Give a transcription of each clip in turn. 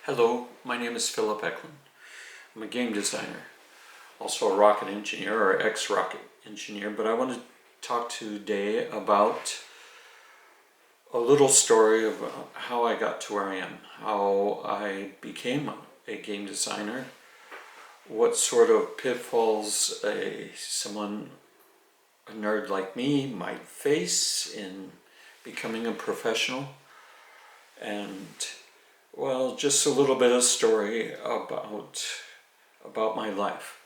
Hello, my name is Philip Eklund. I'm a game designer, also a rocket engineer or ex-rocket engineer, but I want to talk today about a little story of how I got to where I am, how I became a game designer, what sort of pitfalls a nerd like me might face in becoming a professional, and well, just a little bit of story about my life.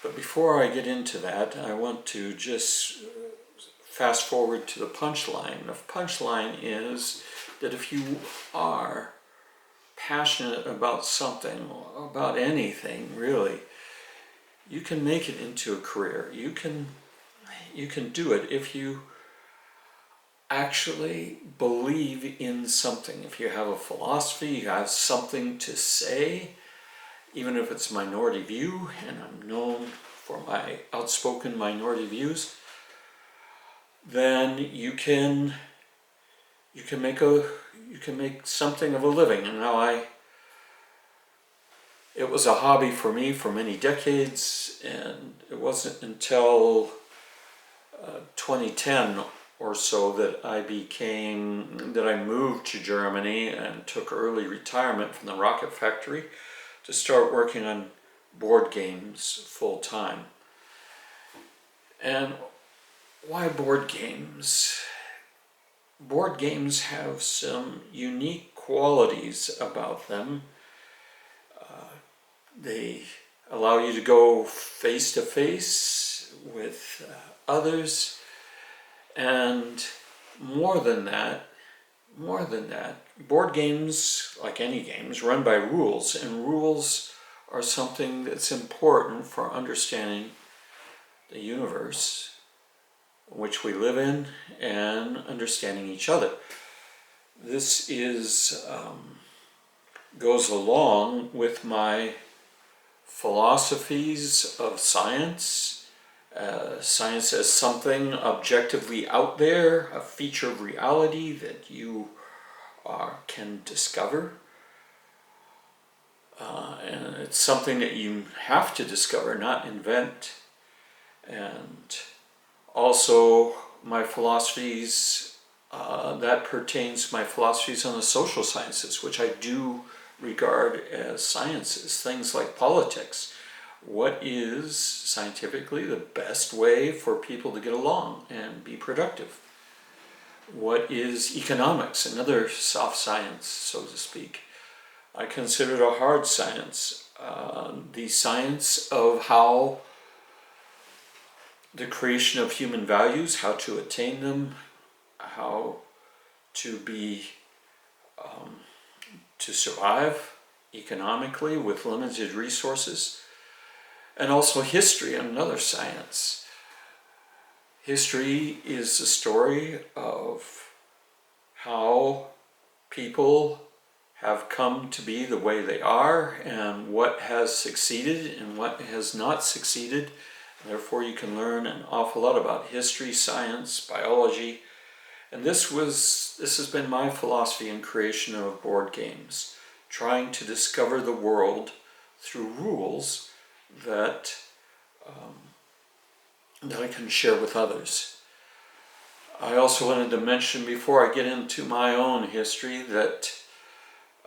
But before I get into that, I want to just fast forward to the punchline. The punchline is that if you are passionate about something, about anything really, you can make it into a career. You can do it if you actually believe in something. If you have a philosophy, you have something to say, even if it's a minority view, and I'm known for my outspoken minority views, then you can make something of a living. And now it was a hobby for me for many decades, and it wasn't until 2010 or so that I moved to Germany and took early retirement from the rocket factory to start working on board games full time. And why board games? Board games have some unique qualities about them. They allow you to go face to face with others. And more than that, board games, like any games, run by rules, and rules are something that's important for understanding the universe which we live in and understanding each other. This goes along with my philosophies of science. Science as something objectively out there, a feature of reality that you can discover. And it's something that you have to discover, not invent. And also my philosophies, that pertains to my philosophies on the social sciences, which I do regard as sciences, things like politics. What is scientifically the best way for people to get along and be productive? What is economics, another soft science, so to speak? I consider it a hard science, the science of how the creation of human values, how to attain them, how to survive economically with limited resources. And also history, another science. History is the story of how people have come to be the way they are, and what has succeeded and what has not succeeded. And therefore you can learn an awful lot about history, science, biology. And this has been my philosophy in creation of board games, trying to discover the world through rules that I can share with others. I also wanted to mention, before I get into my own history, that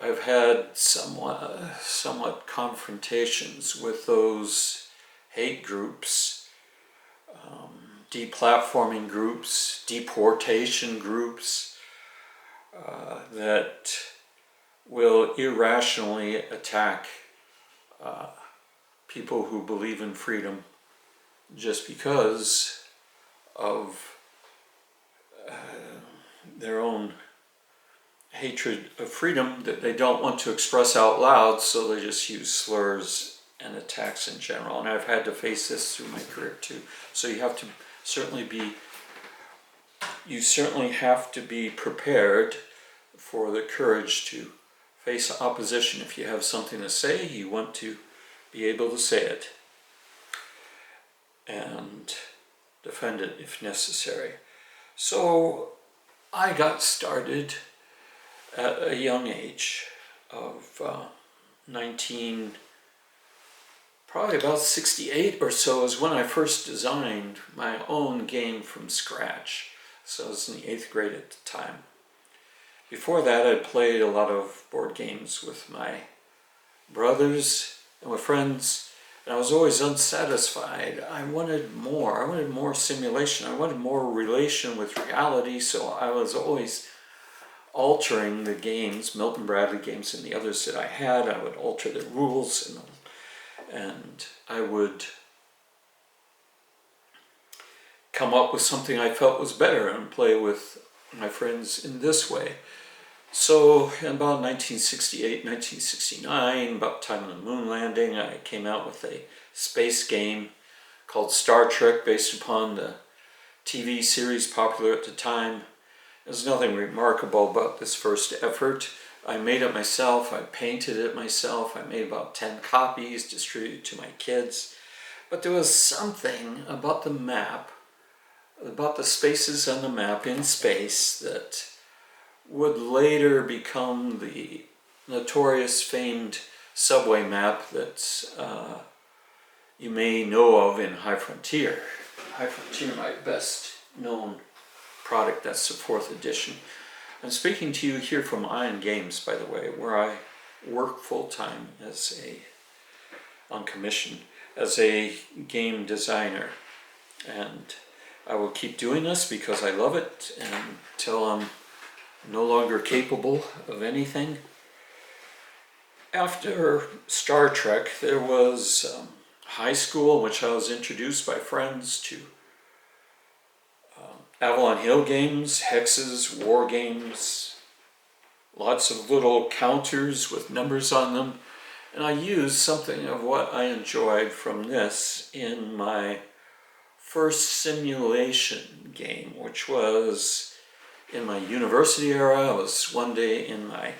I've had somewhat confrontations with those hate groups, deplatforming groups, deportation groups that will irrationally attack people who believe in freedom just because of their own hatred of freedom that they don't want to express out loud, so they just use slurs and attacks in general. And I've had to face this through my career too. So you certainly have to be prepared for the courage to face opposition. If you have something to say, you want to be able to say it and defend it if necessary. So I got started at a young age. of 19, probably about 68 or so is when I first designed my own game from scratch. So I was in the 8th grade at the time. Before that, I'd played a lot of board games with my brothers and with friends, and I was always unsatisfied. I wanted more. I wanted more simulation. I wanted more relation with reality, so I was always altering the games, Milton Bradley games and the others that I had. I would alter the rules, and I would come up with something I felt was better and play with my friends in this way. So in about 1968, 1969, about the time of the moon landing, I came out with a space game called Star Trek, based upon the TV series popular at the time. There's nothing remarkable about this first effort. I made it myself, I painted it myself, I made about 10 copies, distributed to my kids. But there was something about the map, about the spaces on the map in space, that would later become the notorious famed subway map that you may know of in High Frontier. High Frontier, my best known product, that's the 4th edition. I'm speaking to you here from Ion Games, by the way, where I work full-time on commission as a game designer. And I will keep doing this because I love it until I'm no longer capable of anything. After Star Trek, there was high school, in which I was introduced by friends to Avalon Hill games, hexes, war games, lots of little counters with numbers on them. And I used something of what I enjoyed from this in my first simulation game, which was in my university era. I was one day in my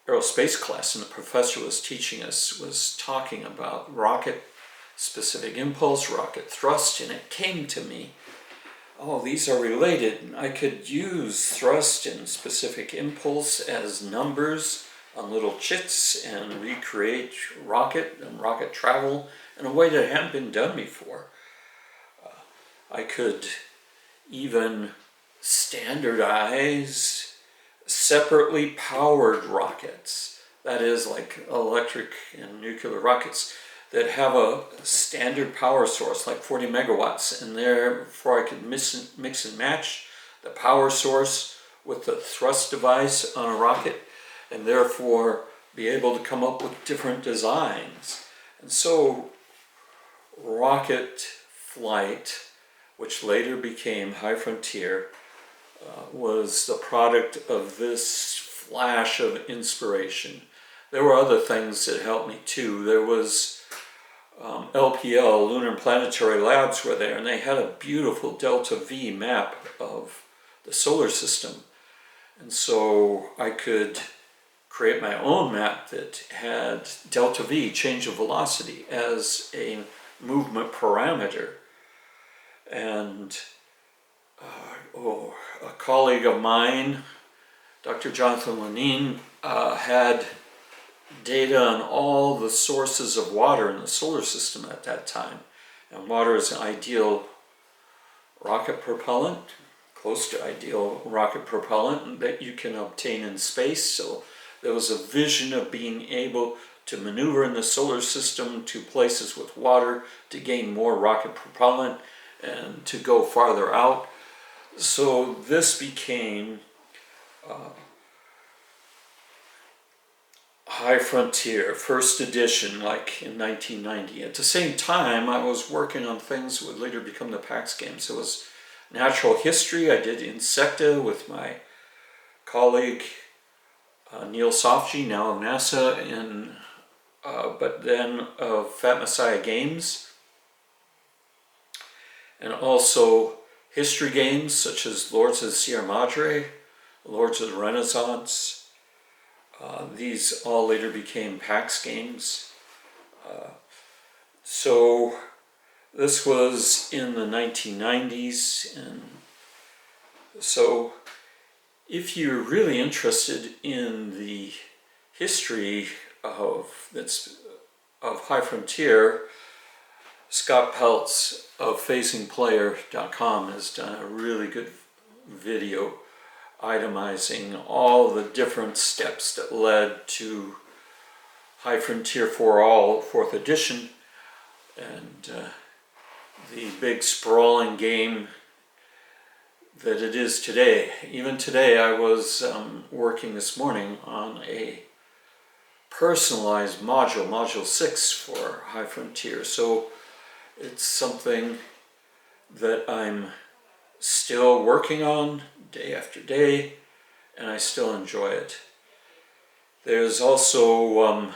aerospace class, and the professor was teaching us, was talking about rocket specific impulse, rocket thrust, and it came to me, oh, these are related. I could use thrust and specific impulse as numbers on little chits and recreate rocket and rocket travel in a way that hadn't been done before. I could even standardize separately powered rockets, that is, like electric and nuclear rockets that have a standard power source like 40 megawatts, and therefore I could mix and match the power source with the thrust device on a rocket, and therefore be able to come up with different designs. And so rocket flight, which later became High Frontier, was the product of this flash of inspiration. There were other things that helped me too. There was LPL, Lunar and Planetary Labs, were there, and they had a beautiful Delta V map of the solar system. And so I could create my own map that had Delta V, change of velocity, as a movement parameter. And a colleague of mine, Dr. Jonathan Lenine, had data on all the sources of water in the solar system at that time. And water is an ideal rocket propellant, close to ideal rocket propellant that you can obtain in space. So there was a vision of being able to maneuver in the solar system to places with water to gain more rocket propellant and to go farther out. So this became High Frontier, first edition, like in 1990. At the same time, I was working on things that would later become the PAX games. It was natural history. I did Insecta with my colleague Neil Sofji, now of NASA, but then of Fat Messiah Games. And also history games such as Lords of the Sierra Madre, Lords of the Renaissance. These all later became PAX games. So this was in the 1990s, and so if you're really interested in the history of High Frontier, Scott Peltz of FacingPlayer.com has done a really good video itemizing all the different steps that led to High Frontier for All 4th edition, and the big sprawling game that it is today. Even today I was working this morning on a personalized module 6 for High Frontier, so it's something that I'm still working on day after day, and I still enjoy it. There's also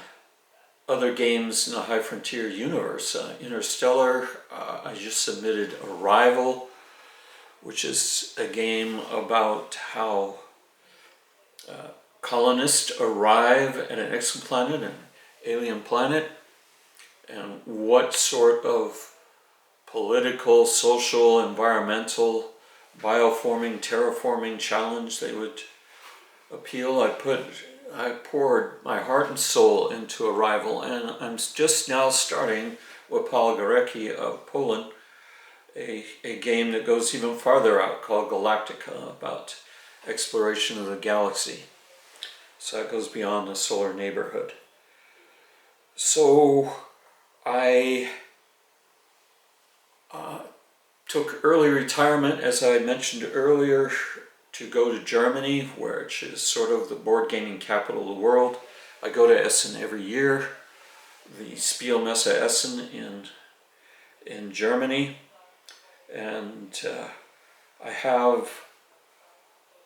other games in the High Frontier universe. Interstellar, I just submitted Arrival, which is a game about how colonists arrive at an exoplanet, an alien planet, and what sort of political, social, environmental, bioforming, terraforming challenge they would appeal. I poured my heart and soul into Arrival, and I'm just now starting with Paul Garecki of Poland, a game that goes even farther out called Galactica, about exploration of the galaxy. So that goes beyond the solar neighborhood. So I took early retirement, as I mentioned earlier, to go to Germany, which is sort of the board gaming capital of the world. I go to Essen every year, the Spielmesse Essen in Germany, and I have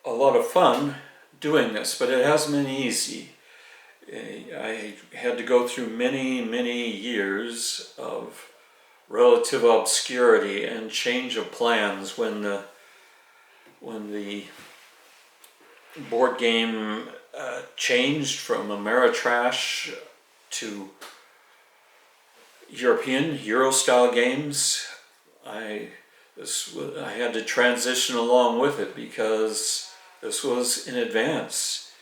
a lot of fun doing this, but it hasn't been easy. I had to go through many years of relative obscurity and change of plans when the board game changed from Ameritrash to European Euro-style games. I had to transition along with it because this was in advance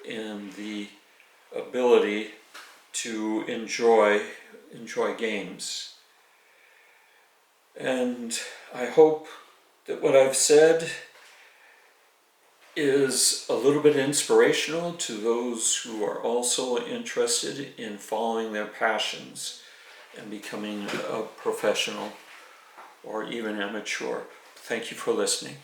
in the ability to enjoy games. And I hope that what I've said is a little bit inspirational to those who are also interested in following their passions and becoming a professional or even amateur. Thank you for listening.